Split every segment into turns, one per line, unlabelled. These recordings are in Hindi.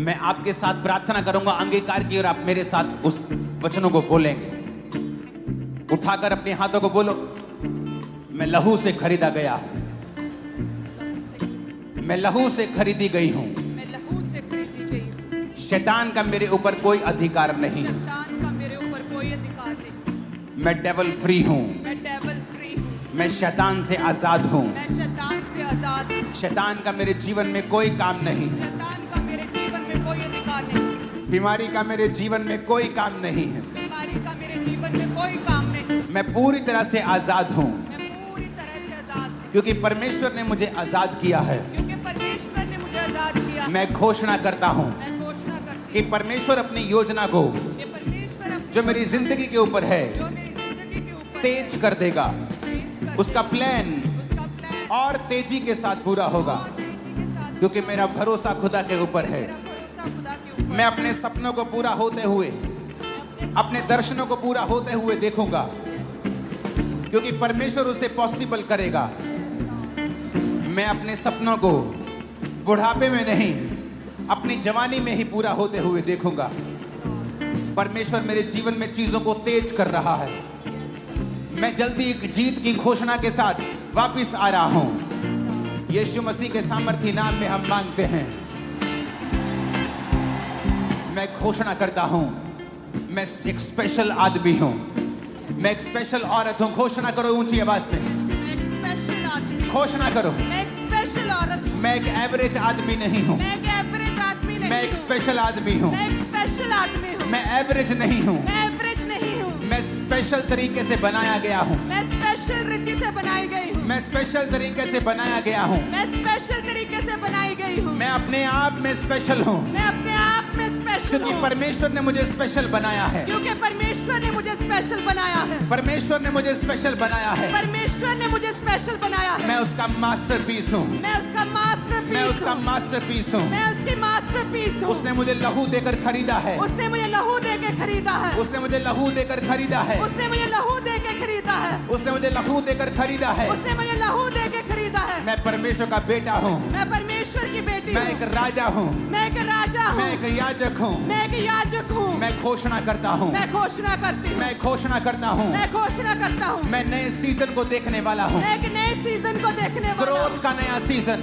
मैं आपके साथ प्रार्थना करूंगा अंगीकार की, और आप मेरे साथ उस वचनों को बोलेंगे। उठाकर अपने हाथों को बोलो, मैं लहू से खरीदा गया, मैं लहू से खरीदी गई हूं,
मैं लहू से खरीदी गई हूँ।
शैतान का मेरे ऊपर कोई अधिकार नहीं,
शैतान का मेरे ऊपर कोई अधिकार नहीं।
मैं डेवल फ्री हूं,
मैं डेविल फ्री हूँ।
मैं शैतान से आजाद हूं,
मैं शैतान से आजाद हूँ।
शैतान का मेरे जीवन में कोई काम नहीं है,
शैतान का मेरे जीवन में कोई अधिकार नहीं।
बीमारी का मेरे जीवन में कोई काम नहीं है,
बीमारी का मेरे जीवन में कोई काम नहीं।
मैं पूरी तरह से आजाद हूं,
मैं पूरी तरह से आजाद हूँ,
क्योंकि परमेश्वर ने मुझे आजाद किया है।
क्योंकि परमेश्वर ने मुझे आजाद किया।
मैं घोषणा करता हूं
मैं घोषणा करती
कि परमेश्वर अपनी योजना को
हूँ कि परमेश्वर अपनी
जो मेरी जिंदगी के ऊपर है
जो मेरी जिंदगी के ऊपर
तेज कर देगा,
तेज कर
उसका प्लान
उसका प्लान
और तेजी के साथ पूरा होगा,
और तेजी के साथ।
क्योंकि मेरा भरोसा खुदा के ऊपर है।
मेरा भरोसा खुदा के ऊपर।
मैं अपने सपनों को पूरा होते हुए, अपने दर्शनों को पूरा होते हुए देखूंगा, क्योंकि परमेश्वर उसे पॉसिबल करेगा। मैं अपने सपनों को बुढ़ापे में नहीं, अपनी जवानी में ही पूरा होते हुए देखूंगा। परमेश्वर मेरे जीवन में चीजों को तेज कर रहा है। मैं जल्दी एक जीत की घोषणा के साथ वापस आ रहा हूं। यीशु मसीह के सामर्थी नाम में हम मांगते हैं। मैं घोषणा करता हूं, मैं एक स्पेशल आदमी हूं, मैं एक स्पेशल औरत हूं। घोषणा करो ऊंची आवाज में,
मैं एक स्पेशल आदमी।
घोषणा करो।
मैं एक स्पेशल औरत हूँ।
मैं एक एवरेज आदमी नहीं हूं,
मैं एक एवरेज आदमी नहीं
मैं एक
हूँ।
स्पेशल आदमी हूं।
मैं एक स्पेशल आदमी हूँ।
मैं एवरेज नहीं हूं,
मैं एवरेज नहीं हूँ।
मैं स्पेशल तरीके से बनाया गया हूं,
मैं स्पेशल रीति से बनाई गई हूँ।
मैं स्पेशल तरीके से बनाया गया हूं।
मैं स्पेशल तरीके से बनाई गई हूँ।
मैं अपने आप में स्पेशल हूं,
मैं अपने आप में स्पेशल
क्योंकि
हूँ,
परमेश्वर ने मुझे स्पेशल बनाया है।
क्योंकि परमेश्वर ने मुझे स्पेशल बनाया है।
परमेश्वर ने मुझे स्पेशल बनाया है।
परमेश्वर ने मुझे स्पेशल बनाया है।
मैं उसका मास्टरपीस हूं,
मैं उसका मास्टरपीस
मैं उसका
हूँ।
मास्टरपीस हूं।
मैं उसकी मास्टरपीस हूँ।
उसने मुझे लहू देकर खरीदा है,
उसने मुझे लहू दे के खरीदा है।
उसने मुझे लहू देकर खरीदा है,
उसने मुझे लहू दे के खरीदा है।
उसने मुझे लहू देकर खरीदा है।
उसने मुझे लहू दे के खरीदा है।
मैं परमेश्वर का बेटा हूं,
मैं परमेश्वर की बेटी
मैं
हूँ।
एक राजा हूं,
मैं एक राजा हूँ।
मैं एक याजक हूं।
मैं एक याजक हूँ।
मैं घोषणा करता हूं,
मैं घोषणा करती हूँ।
मैं घोषणा करता हूं,
मैं घोषणा करता हूँ।
मैं नए सीजन को देखने वाला हूं।
मैं एक नए सीजन को देखने वाला हूँ।
ग्रोथ का नया सीजन,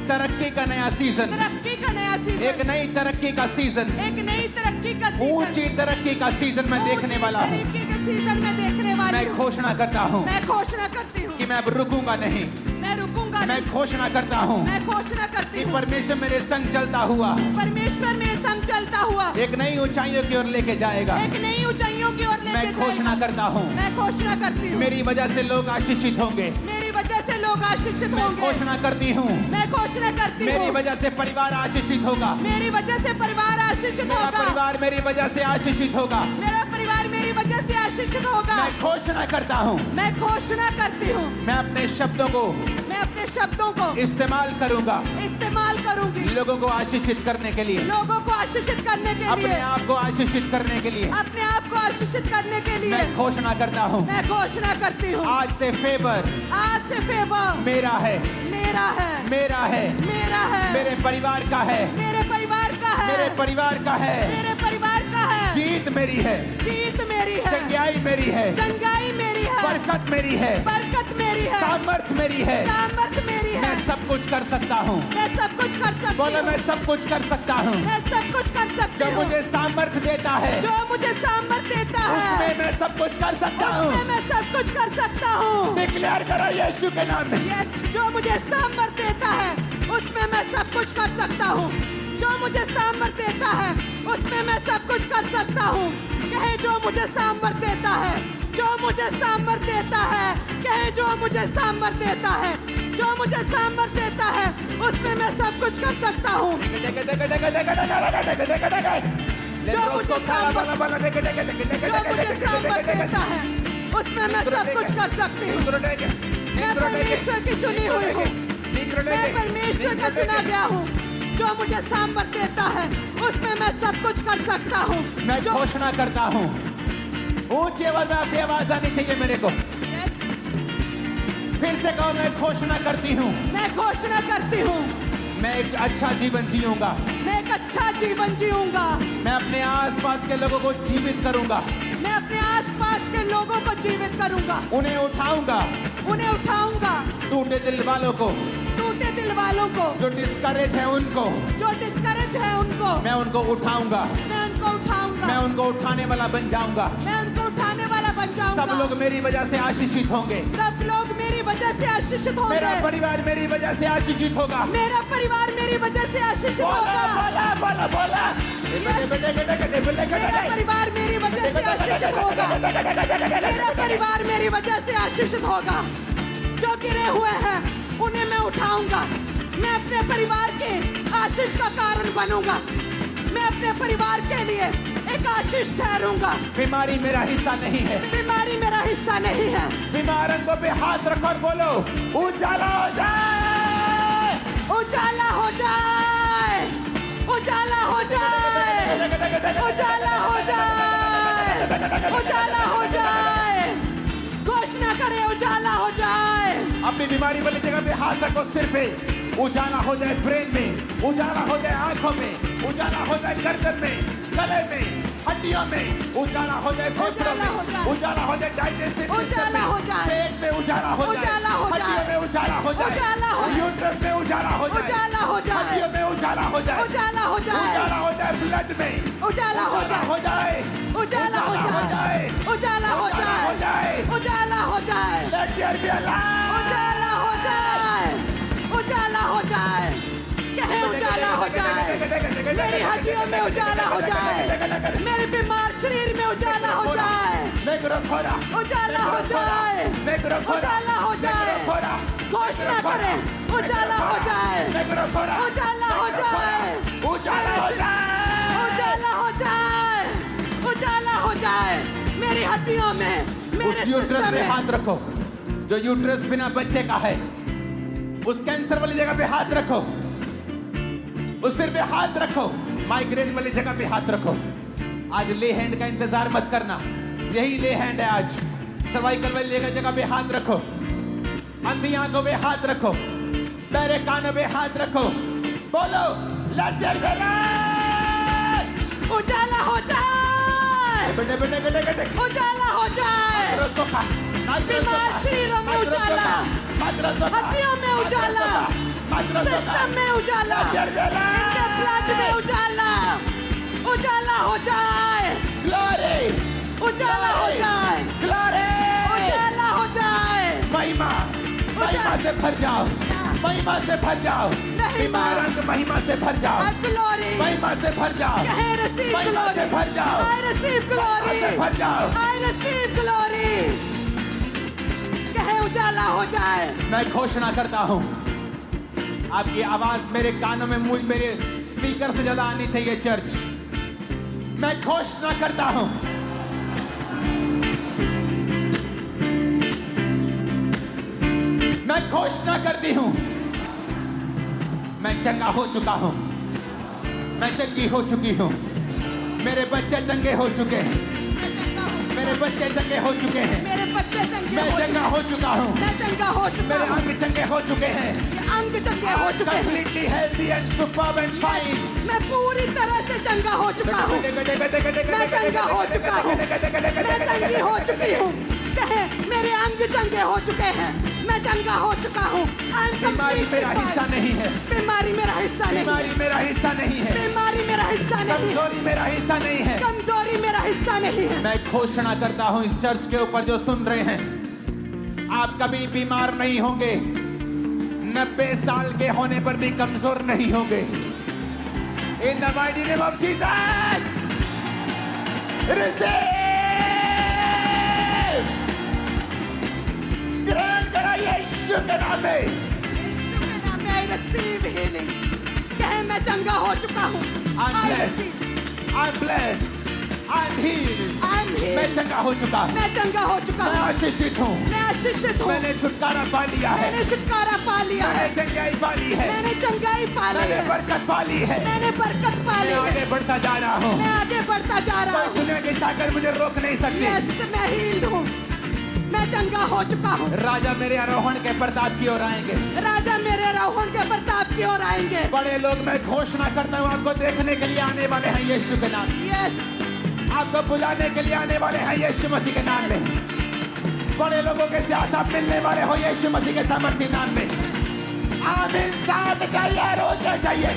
तरक्की का नया सीजन,
तरक्की का नया सीजन।
एक नई तरक्की का सीजन,
एक नई तरक्की का सीजन।
ऊंची तरक्की का सीजन मैं देखने वाला हूं।
तरक्की का सीजन मैं देखने वाली
मैं
हूँ।
घोषणा करता हूं
मैं घोषणा करती हूँ
कि मैं अब रुकूंगा नहीं।
मैं रुकूंगा
मैं
नहीं।
घोषणा करता हूं
मैं घोषणा करती
कि
हूँ
परमेश्वर मेरे संग चलता हुआ
परमेश्वर मेरे संग चलता हुआ
एक नई ऊंचाइयों की ओर लेके जाएगा।
एक नई ऊंचाइयों की ओर लेके
मैं घोषणा
जाएगा।
करता हूं,
मैं घोषणा करती हूँ
मेरी वजह से लोग आशीषित होंगे।
मेरी वजह से लोग आशीषित
मैं
होंगे।
घोषणा करती हूं,
मैं घोषणा करती
मेरी
हूँ
वजह से परिवार आशीषित होगा।
मेरी वजह से परिवार आशीषित
मेरा
होगा।
परिवार मेरी वजह से आशीषित होगा।
मेरा परिवार मेरी वजह से आशीषित होगा।
मैं घोषणा करता हूं,
मैं घोषणा करती हूँ
मैं अपने शब्दों को
मैं अपने शब्दों को
इस्तेमाल करूंगा
इस्तेमाल करूंगी
लोगों को आशीषित करने के लिए,
लोगों को आशीषित करने के
अपने
लिए
आप को आशीषित करने के लिए।
अपने आप को आशीषित करने के लिए
मैं घोषणा करता हूं,
मैं घोषणा करती हूँ
आज से फेवर
आज से फेवर
मेरा है,
मेरा है
मेरा है,
मेरा है
मेरे परिवार का है,
मेरे परिवार का है
मेरे परिवार का है।
मेरे परिवार का है
जीत मेरी है,
जीत मेरी है
चंगाई मेरी है,
चंगाई मेरी है
बरकत मेरी है,
बरकत मेरी है
सामर्थ मेरी है।
सामर्थ मेरी है
मैं सब कुछ कर सकता हूँ।
मैं सब कुछ कर सकती
बोलो
हूँ
मैं सब कुछ कर सकता हूँ।
मैं सब कुछ कर सकती
जो
हूँ
मुझे सामर्थ देता है
जो मुझे सामर्थ देता है
उसमें मैं सब कुछ कर सकता
उसमें
हूँ।
मैं सब कुछ कर सकता हूँ
डिक्लेयर करो यीशु के नाम में।
यस जो मुझे सामर्थ देता है उसमें मैं सब कुछ कर सकता हूँ जो मुझे सामर्थ देता है उसमें मैं सब कुछ कर सकता हूँ कहे जो मुझे सामर्थ देता है जो मुझे सामर्थ देता है कहे जो मुझे सामर्थ देता है जो मुझे सामर्थ देता है उसमें मैं सब कुछ कर सकता हूँ जो मुझे सामर्थ देता है उसमें मैं सब कुछ कर सकती हूँ मैं परमेश्वर की चुनी हुई हूँ मैं परमेश्वर का चुना गया हूँ जो मुझे सामर्थ देता है उसमें मैं सब कुछ कर सकता हूँ
मैं घोषणा करता हूँ, ऊंची आवाज में आपकी आवाज आनी चाहिए मेरे को। फिर से कहो मैं घोषणा करती हूँ,
मैं घोषणा करती हूँ
मैं एक अच्छा जीवन जीऊंगा।
मैं एक अच्छा जीवन जीऊंगा।
मैं अपने आसपास के लोगों को जीवित करूंगा।
मैं अपने आसपास के लोगों को जीवित करूंगा।
उन्हें उठाऊंगा।
उन्हें उठाऊंगा।
टूटे दिल वालों को,
टूटे दिल वालों को,
जो डिस्करेज है उनको,
जो डिस्करेज है उनको,
मैं उनको उठाऊंगा।
मैं उनको उठाऊंगा।
मैं उनको उठाने वाला बन जाऊंगा।
मैं उनको उठाने वाला बन जाऊंगा।
सब लोग मेरी वजह से आशीषित होंगे।
सब लोग मेरी वजह से आशीषित होंगे।
मेरा परिवार मेरी वजह से आशीषित होगा।
मेरा परिवार मेरी वजह से आशीषित
बोला
होगा।
बोला बोला बोला।
मेरा परिवार मेरी वजह से आशीषित होगा। मेरा परिवार मेरी वजह से आशीषित होगा। जो गिरे हुए हैं उन्हें मैं उठाऊंगा। मैं अपने परिवार के आशीष का कारण बनूंगा। मैं अपने परिवार के लिए एक आशीष ठहरूंगा।
बीमारी मेरा हिस्सा नहीं है।
बीमारी मेरा हिस्सा नहीं है।
बीमार अंगों पे हाथ रखो और बोलो उजाला हो जाए।
उजाला हो जाए। उजाला हो जाए। उजाला हो जाए। उजाला हो जाए। घोषणा करें उजाला हो जाए।
अपनी बीमारी वाली जगह पे हाथ रखो, सिर पे उजाला हो जाए, ब्रेन में उजाला हो जाए, आंखों में उजाला हो जाए, गर्दन में, गले में, हड्डियों में उजाला हो जाए, फेफड़ों में उजाला हो जाए, डाइजेस्टिव सिस्टम में, पेट में उजाला हो जाए, हड्डियों में उजाला हो जाए, यूट्रस में उजाला हो जाए,
उजाला हो जाए,
हड्डियों में उजाला हो जाए,
उजाला हो जाए,
उजाला हो जाए, ब्लड में
उजाला हो जाए,
उजाला हो जाए,
उजाला हो जाए, उजाला हो जाए,
Let there be a light.
उजाला हो जाए, उजाला हो जाए, कहे उजाला हो जाए, मेरी हड्डियों में उजाला हो जाए, मेरे बीमार शरीर में उजाला हो जाए, उजाला हो जाए, उजाला हो जाए, घोषणा करें उजाला हो जाए, उजाला हो जाए,
उजाला हो जाए,
उजाला हो जाए, उजाला हो जाए, मेरी हड्डियों में, मेरे
उस यूट्रस
सिस्टम
पे
में।
हाथ रखो जो यूट्रस बिना बच्चे का है। उस कैंसर वाली जगह पे हाथ रखो। उस सिर पे हाथ रखो। माइग्रेन वाली जगह पे हाथ रखो। आज ले हैंड का इंतजार मत करना, यही ले हैंड है आज। सर्वाइकल वाली जगह पे हाथ रखो। अंधी आंखों पे हाथ रखो। बहरे कानों पे हाथ रखो। बोलो let there be light.
उजाला हो जाए, उजाला हो जाए, बीमार शरीरों में उजाला, हड्डियों में उजाला, सिस्टम में उजाला, इनके ब्लड में उजाला, उजाला हो जाए, उजाला हो जाए, उजाला हो जाए,
महिमा से भर जाओ, महिमा से भर जाओ, बीमार अंग महिमा से भर जाओ,
ग्लोरी,
महिमा से भर जाओ,
कहे receive
महिमा से
glory,
भर जाओ,
I receive
महिमा से
glory,
भर जाओ।
I receive glory, कहे उजाला हो जाए।
मैं घोषणा करता हूँ, आपकी आवाज मेरे कानों में, मुझ मेरे स्पीकर से ज्यादा आनी चाहिए चर्च। मैं घोषणा करता हूँ, मैं घोषणा करती हूँ, मैं चंगा हो चुका हूँ, मैं चंगी हो चुकी हूँ, मेरे बच्चे चंगे हो चुके हैं, मेरे बच्चे चंगे हो चुके हैं,
मेरे बच्चे चंगे
मैं चंगा हो चुका हूँ,
मैं चंगा हो चुका
मेरे
हूँ,
अंग चंगे हो चुके हैं,
अंग चंगे हो चुके हैं,
completely healthy and superb and fine.
मैं पूरी तरह से चंगा हो चुका हूँ, मैं चंगा हो चुका हूँ, मैं चंगी हो चुकी हूँ, कहे मेरे अंग चंगे हो चुके हैं, मैं चंगा हो चुका हूँ।
बीमारी मेरा हिस्सा नहीं है,
बीमारी मेरा हिस्सा नहीं,
बीमारी मेरा हिस्सा नहीं है,
बीमारी मेरा हिस्सा नहीं,
कमजोरी मेरा हिस्सा नहीं है,
कमजोरी मेरा हिस्सा नहीं है।
मैं घोषणा करता हूँ इस चर्च के ऊपर जो सुन रहे हैं, आप कभी बीमार नहीं होंगे, 90 साल के होने पर भी कमजोर नहीं होंगे। In the mighty name of Jesus, receive! ग्रहण करा यीशु के नाम में।
यीशु के नाम में I receive healing, कहे मैं चंगा हो चुका हूँ।
I'm blessed, I'm blessed, I'm healed।
I'm healed,
मैं चंगा हो चुका हूँ,
मैं चंगा हो चुका
मैं
हूँ,
आशीषित हूँ,
मैं आशीषित हूँ,
मैंने छुटकारा पा लिया है,
मैंने छुटकारा पा लिया
मैंने
है,
चंगाई पा ली है,
मैंने चंगाई पा ली
मैंने
है,
बरकत पा ली है,
मैंने बरकत पा ली
मैं
है,
आगे बढ़ता जा रहा हूँ।
मैं आगे बढ़ता जा रहा
कोई
हूँ।
दुनिया की ताकत मुझे रोक नहीं सकती।
Yes, मैं healed हूँ, मैं चंगा हो चुका हूँ।
राजा मेरे आरोहण के प्रताप की ओर आएंगे।
राजा मेरे आरोहण के प्रताप की ओर आएंगे।
बड़े लोग मैं घोषणा करता हूँ आपको देखने के लिए आने वाले हैं यीशु के नाम।
यस,
आपको बुलाने के लिए आने वाले हैं यीशु मसीह के नाम में। बड़े लोगों के साथ आप मिलने वाले हो यीशु मसीह के सामर्थ्य नाम में। आमीन। साथ चाहिए, रोज चाहिए।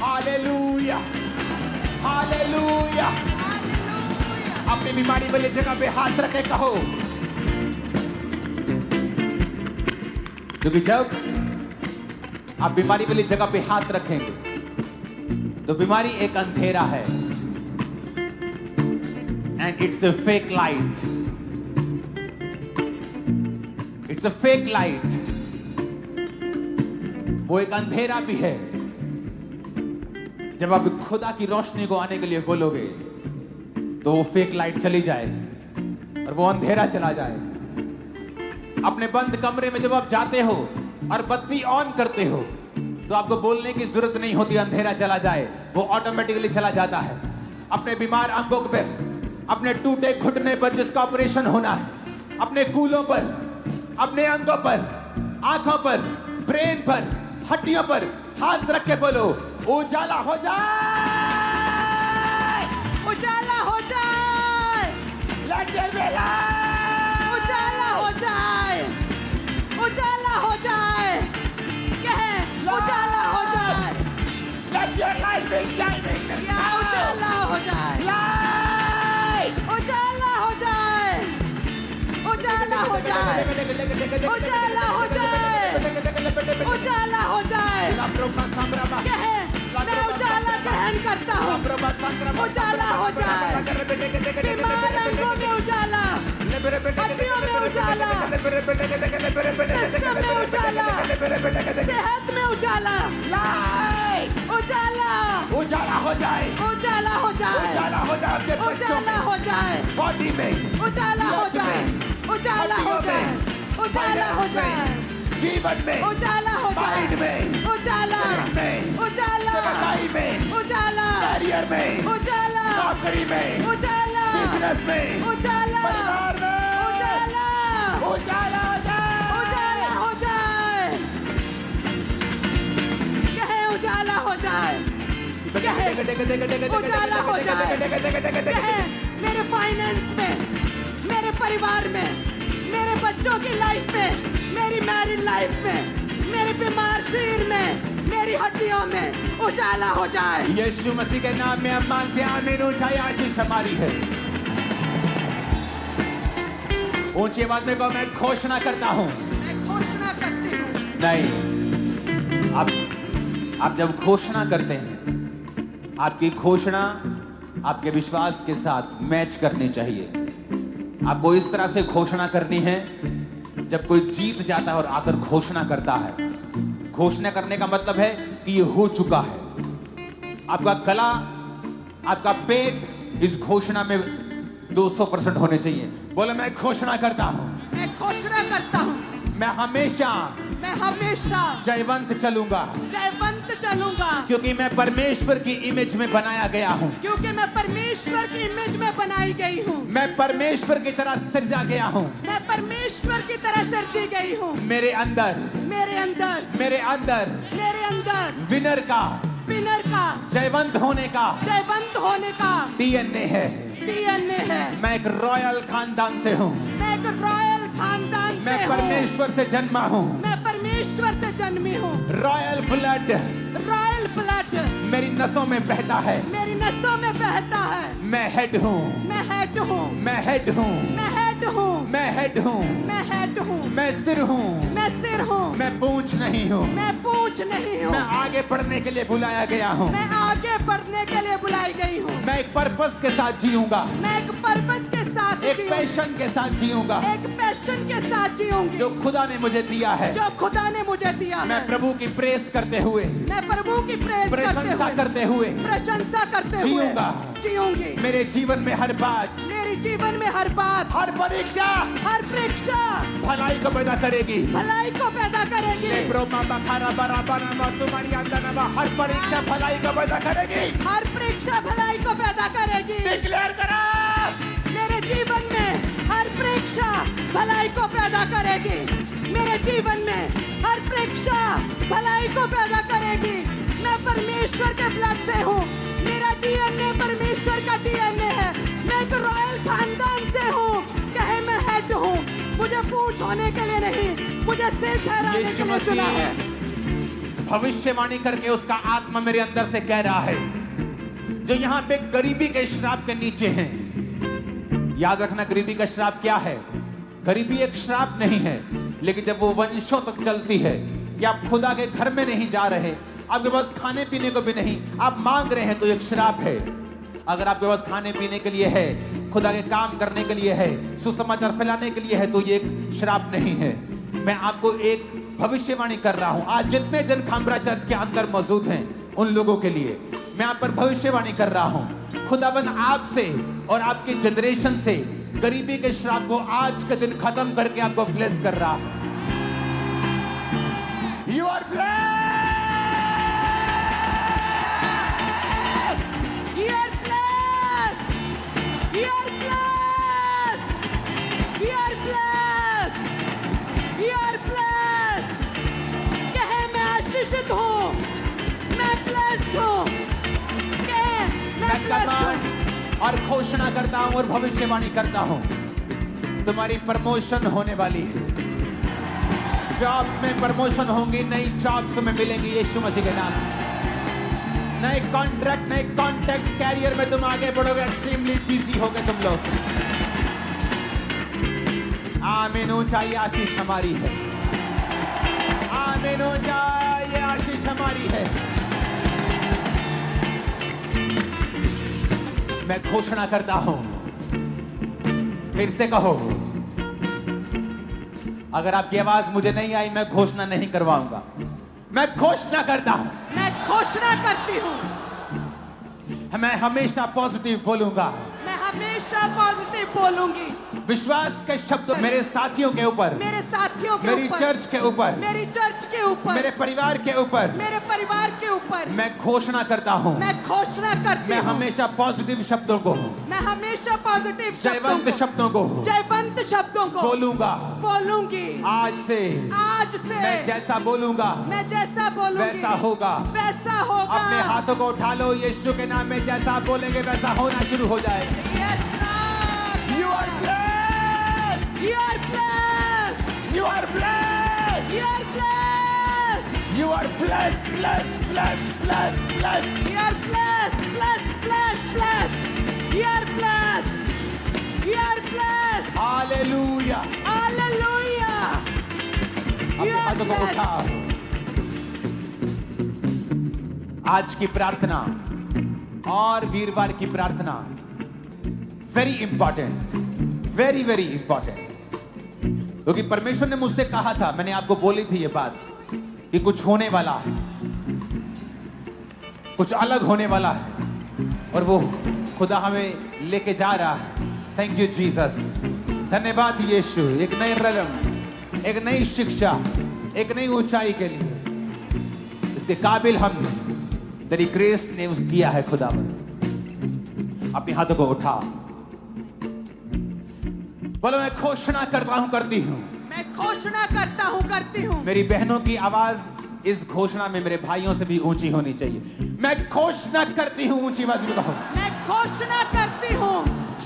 Hallelujah, hallelujah. अपनी बीमारी वाली जगह पे हाथ रखे कहो, क्योंकि जब आप बीमारी वाली जगह पे हाथ रखेंगे तो बीमारी एक अंधेरा है and it's a fake light. It's a fake light. वो एक अंधेरा भी है। जब आप खुदा की रोशनी को आने के लिए बोलोगे तो वो फेक लाइट चली जाए और वो अंधेरा चला जाए। अपने बंद कमरे में जब आप जाते हो और बत्ती ऑन करते हो तो आपको बोलने की जरूरत नहीं होती, अंधेरा चला जाए, वो ऑटोमेटिकली चला जाता है। अपने बीमार अंगों पर, अपने टूटे घुटने पर जिसका ऑपरेशन होना है, अपने कूलों पर, अपने अंगों पर, आंखों पर, ब्रेन पर, हड्डियों पर हाथ रख के बोलो उजाला हो जाए,
उजाला हो जाए,
Let there be light।
उजाला हो जाए, उजाला हो जाए, कहे उजाला हो जाए,
Let your light be shining
या
now।
उजाला हो जाए,
Light।
उजाला हो जाए, उजाला हो जाए, उजाला हो जाए, उजाला हो जाए, कहे मैं उजाला ग्रहण करता हूँ, उजाला हो जाए, बीमार अंगों में उजाला, हड्डियों में उजाला, सिस्टम में उजाला, सेहत में उजाला,
Light।
उजाला,
उजाला हो जाए,
उजाला हो जाए,
उजाला हो जाए आपके बच्चों
उजाला
में,
हो जाए,
बॉडी में,
उजाला हो जाए, उजाला हो जाए, उजाला हो जाए,
जीवन में,
उजाला हो जाए,
माइंड में,
उजाला,
में,
उजाला,
सेवकाई में,
उजाला,
कैरियर में,
उजाला,
नौकरी में,
उजाला,
बिजनेस में,
उजाला,
परिवार में,
उजाला,
उजाला हो जाए,
उजाला हो जाए, कहे उजाला हो जाए, कहे उजाला हो जाए, कहे मेरे फाइनेंस में, मेरे परिवार में, मेरे बच्चों की लाइफ में, मेरी मैरिड लाइफ में, मेरे बीमार शरीर में, मेरी हड्डियों में उजाला हो जाए।
यीशु मसीह के नाम में हम मांगते हैं, आमीन। ऊंचाई आशीष हमारी है। ऊंची आवाज में कहो, मैं घोषणा करता हूं।
मैं घोषणा करती हूँ।
नहीं, आप जब घोषणा करते हैं, आपकी घोषणा आपके विश्वास के साथ मैच करनी चाहिए। आपको इस तरह से घोषणा करनी है जब कोई जीत जाता है और आकर घोषणा करता है। घोषणा करने का मतलब है कि ये हो चुका है। आपका गला, आपका पेट इस घोषणा में 200% होने चाहिए। बोले मैं घोषणा करता हूं,
मैं घोषणा करता हूँ,
मैं हमेशा जयवंत चलूंगा,
जयवंत चलूंगा,
क्योंकि मैं परमेश्वर की इमेज में बनाया गया हूं।
क्योंकि मैं परमेश्वर की इमेज में बनाई गई हूँ।
मैं परमेश्वर की तरह सृजा गया हूं।
मैं परमेश्वर की तरह सृजी गई हूँ।
मेरे अंदर,
मेरे अंदर,
मेरे अंदर
मेरे अंदर
विनर का,
विनर का,
जयवंत होने का
जयवंत होने का
डीएनए है।
डीएनए है।
मैं एक रॉयल खानदान से हूँ।
मैं एक रॉयल खानदान से
मैं
हूँ।
परमेश्वर से जन्मा हूँ।
मैं परमेश्वर से जन्मी हूँ।
रॉयल ब्लड
रॉयल ब्लड
मेरी नसों में बहता है।
मेरी नसों में बहता है।
मैं हेड हूँ,
मैं हेड हूँ,
मैं हेड हूँ,
मैं हेड हूँ,
मैं हेड हूँ,
मैं हेड हूँ,
मैं सिर हूँ,
मैं सिर हूँ,
मैं पूंछ नहीं हूँ।
मैं पूंछ नहीं हूँ।
मैं आगे बढ़ने के लिए बुलाया गया हूँ।
मैं आगे बढ़ने के लिए बुलाई गई हूँ।
मैं एक पर्पस के साथ जीऊंगा।
मैं एक पर्पस के साथ
एक पैशन के साथ जीऊंगा
एक पैशन के साथ जीऊंगी
जो खुदा ने मुझे दिया है।
जो खुदा ने मुझे दिया
मैं
है।
प्रभु की प्रेस करते हुए,
मैं प्रभु की
प्रशंसा करते हुए
प्रशंसा करते हुए
जीऊंगा।
जीऊंगी।
मेरे जीवन में हर बात,
मेरे जीवन में हर बात,
हर परीक्षा भलाई को पैदा करेगी,
भलाई को पैदा करेगी।
हर परीक्षा भलाई को पैदा करेगी।
हर परीक्षा भलाई को पैदा करेगी।
डिक्लेयर करा,
मेरे जीवन में हर परीक्षा भलाई को पैदा करेगी। मेरे जीवन में हर परीक्षा भलाई को पैदा करेगी। मैं परमेश्वर के ब्लड से हूँ। मेरा डीएनए परमेश्वर का डीएनए है। मैं एक रॉयल खानदान से हूँ। कहे मैं हेड हूँ। मुझे पूंछ होने के लिए नहीं, मुझे सिर ठहराने के लिए चुना है।
भविष्यवाणी करके उसका आत्मा मेरे अंदर से कह रहा है, जो यहाँ पे गरीबी के श्राप के नीचे हैं। याद रखना, गरीबी का श्राप क्या है? गरीबी एक श्राप नहीं है, लेकिन जब वो वंशों तक चलती है कि आप खुदा के घर में नहीं जा रहे, आपके पास खाने पीने को भी नहीं, आप मांग रहे हैं, तो एक श्राप है। अगर आपके पास खाने पीने के लिए है, खुदा के काम करने के लिए है, सुसमाचार फैलाने के लिए है, तो ये एक श्राप नहीं है। मैं आपको एक भविष्यवाणी कर रहा हूं। आज जितने जन खामरा चर्च के अंदर मौजूद हैं, उन लोगों के लिए मैं आप पर भविष्यवाणी कर रहा हूं। खुदाबंद आपसे और आपकी जनरेशन से गरीबी के श्राप को आज के दिन खत्म करके आपको ब्लेस कर रहा है। You are blessed,
You are blessed. You are blessed. You are blessed. You are blessed. कहे मैं आशीषित हूँ। मैं blessed हूँ। कहे मैं blessed हूँ।
और घोषणा करता हूं और भविष्यवाणी करता हूं, तुम्हारी प्रमोशन होने वाली है। जॉब्स में प्रमोशन होंगी, नई जॉब्स तुम्हें मिलेंगी यीशु मसीह के नाम में। नए कॉन्ट्रैक्ट, नए कॉन्टैक्ट, कैरियर में तुम आगे बढ़ोगे। एक्सट्रीमली बिजी होगे तुम लोग। आमीन। ऊंचाई आशीष हमारी है। आमीन। ऊंचाई आशीष हमारी है। मैं घोषणा करता हूं, फिर से कहो। अगर आपकी आवाज मुझे नहीं आई, मैं घोषणा नहीं करवाऊंगा। मैं घोषणा करता हूं,
मैं घोषणा करती हूँ।
मैं हमेशा पॉजिटिव बोलूंगा।
मैं हमेशा पॉजिटिव बोलूंगी।
विश्वास के शब्द मेरे साथियों के ऊपर,
मेरे साथियों के
मेरी
ऊपर,
चर्च के ऊपर,
मेरी चर्च के ऊपर,
मेरे परिवार के ऊपर,
मेरे परिवार के ऊपर
मैं घोषणा करता हूं।
मैं घोषणा करती
मैं
हूँ।
हमेशा पॉजिटिव शब्दों को,
मैं हमेशा पॉजिटिव
जयवंत शब्दों को
जयवंत शब्दों को
बोलूंगा।
बोलूंगी।
आज से मैं जैसा बोलूंगा,
मैं जैसा बोलूंगी
वैसा होगा।
वैसा होगा।
अपने हाथों को उठा लो, यीशु के नाम में जैसा आप बोलेंगे वैसा होना शुरू हो जाएगा।
Yes, Lord.
You are blessed.
You are blessed.
You are blessed.
You are blessed.
You are blessed, blessed, blessed, blessed, blessed.
You are blessed, blessed, blessed, blessed. You are blessed. You are blessed.
Hallelujah.
Hallelujah.
अपने हाथों को उठा। आज की प्रार्थना और वीरवार की प्रार्थना very important, very very important, क्योंकि परमेश्वर ने मुझसे कहा था, मैंने आपको बोली थी ये बात कि कुछ होने वाला है, कुछ अलग होने वाला है, और वो खुदा हमें लेके जा रहा है। Thank you Jesus. धन्यवाद यीशु। एक नए रलम, एक नई शिक्षा, एक नई ऊंचाई के लिए इसके काबिल हम तेरी ग्रेस ने उस दिया है। खुदा अपने हाथों को उठा, बोलो मैं घोषणा करता हूं, करती हूं।
मैं घोषणा करता हूं, करती हूं।
मेरी बहनों की आवाज इस घोषणा में मेरे भाइयों से भी ऊंची होनी चाहिए। मैं घोषणा करती हूं, ऊंची आवाज में कहो।
मैं घोषणा करती हूं।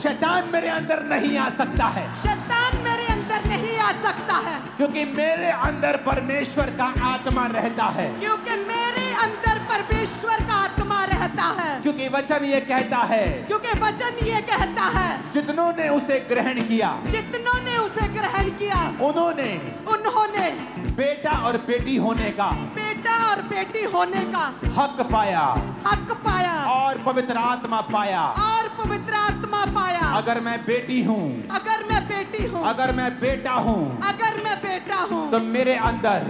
शैतान मेरे अंदर नहीं आ सकता है।
शैतान मेरे अंदर नहीं आ सकता है,
क्योंकि मेरे अंदर परमेश्वर का आत्मा रहता है।
क्योंकि मेरे अंदर परमेश्वर का आत्मा रहता है।
क्योंकि वचन ये कहता है,
क्योंकि वचन ये कहता है,
जितनों ने उसे ग्रहण किया,
जितनों ने उसे ग्रहण किया,
उन्होंने बेटा और बेटी होने का,
बेटा और बेटी होने का
हक पाया
हक पाया
और पवित्र आत्मा पाया।
और पवित्र आत्मा पाया।
अगर मैं बेटी हूँ,
अगर मैं बेटी हूँ,
अगर मैं बेटा हूँ,
अगर मैं बेटा हूँ,
तो मेरे अंदर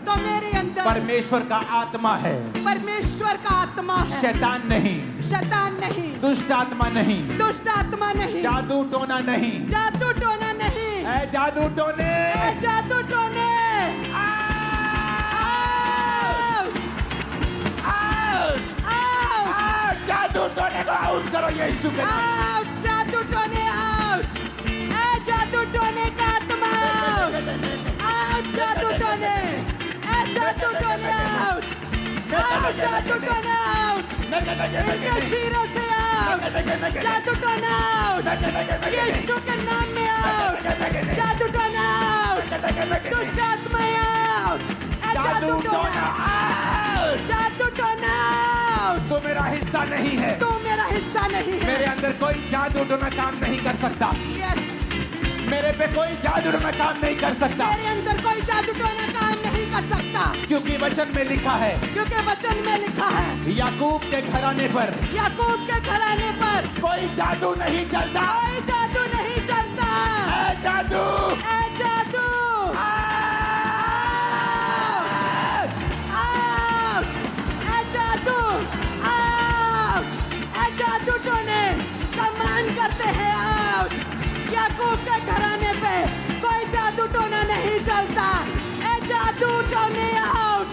तो मेरे अंदर
परमेश्वर का आत्मा है,
परमेश्वर का आत्मा है।
शैतान नहीं,
शैतान नहीं,
दुष्ट आत्मा नहीं,
दुष्ट आत्मा नहीं,
जादू टोना नहीं,
जादू टोना नहीं,
ऐ जादू टोने,
जादू टोने।
जादू टोने को आउट करो यीशु के नाम।
आउट, जादू टोने आउट, ए जादू टोने का आत्मा आउट, जादू टोने, ए जादू टोने आउट, आउट जादू टोने आउट, इनके सिरों से आउट, जादू टोने आउट, यीशु के नाम में आउट, जादू टोने आउट, दुष्ट आत्मा आउट, ए
जादू टोना आउट।
जादू टोने आउट।
तो मेरा हिस्सा नहीं है,
तू मेरा हिस्सा नहीं है।
मेरे अंदर कोई जादू टोना काम नहीं कर सकता,
यस,
मेरे पे कोई जादू टोना काम नहीं कर सकता,
मेरे अंदर कोई जादू टोना काम नहीं कर सकता,
क्योंकि वचन में लिखा है,
क्योंकि वचन में लिखा है
याकूब के घराने पर
याकूब के घराने पर
कोई जादू नहीं चलता।
कोई जादू नहीं चलता।
ऐ जादू,
ए जादू आउट, ए जादू आउट, ए जादू टोने सम्मान करते हैं आउट। याकूब के घराने पे कोई जादू टोना नहीं चलता। ए जादू टोने आउट,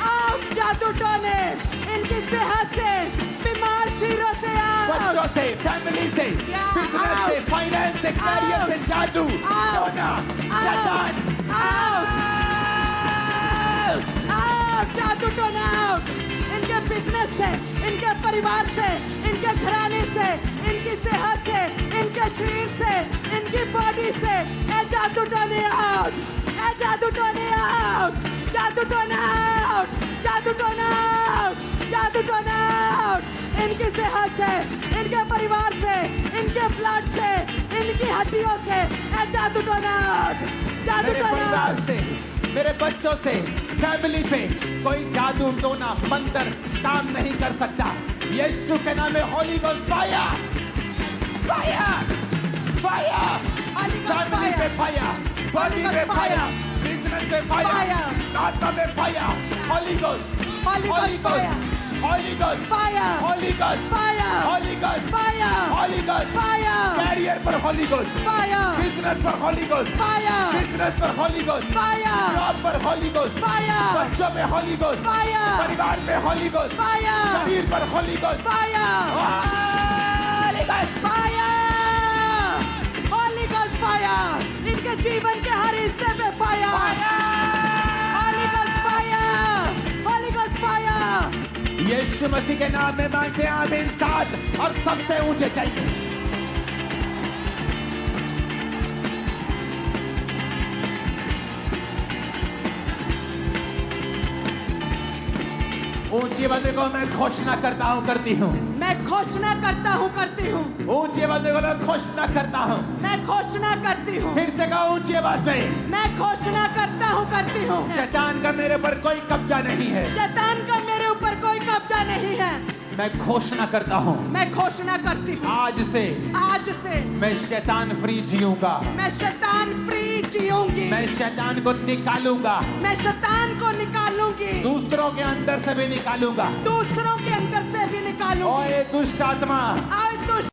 आउट जादू टोने, इनकी सेहत से, बीमार चीरों से आउट,
बच्चों से, फैमिली से, बिजनेस से, फाइनेंस से, कैरियर से जादू टोना, शैतान
आउट, आउट जादू टोना आउट, इनके बिजनेस से, इनके परिवार से, इनके घराने से, इनकी सेहत से, इनके शरीर से, इनकी बॉडी से, ए जादू टोने आउट, ए जादू टोने आउट, जादू टोना आउट, जादू टोना आउट, जादू टोना आउट, इनकी सेहत से, इनके परिवार से, इनके ब्लड से, इनकी हड्डियों से, ए जादू टोना आउट, जादू
मेरे
टोना
परिवार
आउट।
से, मेरे बच्चों से, फैमिली पे कोई जादू टोना मंत्र काम नहीं कर सकता। यीशु के नाम में holy ghost fire, fire, fire, family पे फायर, बॉडी पे फायर, बिजनेस पे फायर, आत्मा पे fire, holy ghost,
Holy
holy
Ghost fire,
ghost, holy ghost,
fire,
holy ghost,
fire,
holy ghost,
fire,
holy ghost,
fire,
career पर होली गोस्ट,
fire,
बिजनेस पर होली गोस्ट,
fire,
बिजनेस पर होली गोस्ट,
fire,
जॉब पर होली गोस्ट,
fire,
बच्चों में होली गोस्ट,
fire,
परिवार में होली गोस्ट,
fire,
शरीर पर holy ghost,
fire,
holy ghost,
fire, Holy Ghost fire, इनके जीवन के हर हिस्से पे fire, Holy Ghost fire, Holy Ghost fire,
यीशु मसीह के नाम में मांगते हैं आमीन। साथ और सबसे ऊंचे चाहिए। ऊंची आवाज़ को मैं घोषणा करता हूँ, करती हूँ।
मैं घोषणा करता हूँ, करती हूँ,
ऊंची आवाज़ को मैं घोषणा करता हूँ।
मैं घोषणा करती हूँ,
फिर से कहो ऊंची आवाज़ में।
मैं घोषणा करता हूँ, करती हूँ,
शैतान का मेरे पर कोई कब्जा नहीं है।
शैतान का मेरे ऊपर कोई कब्जा नहीं है।
मैं घोषणा करता हूँ,
मैं घोषणा करती हूँ,
आज से मैं शैतान फ्री जीऊंगा।
मैं शैतान फ्री जीऊंगी,
मैं शैतान को निकालूंगा,
मैं शैतान को निकालूंगी,
दूसरों के अंदर से भी निकालूंगा।
दूसरों के अंदर से भी निकालूंगी।
ओए दुष्ट आत्मा,
आज दुष्ट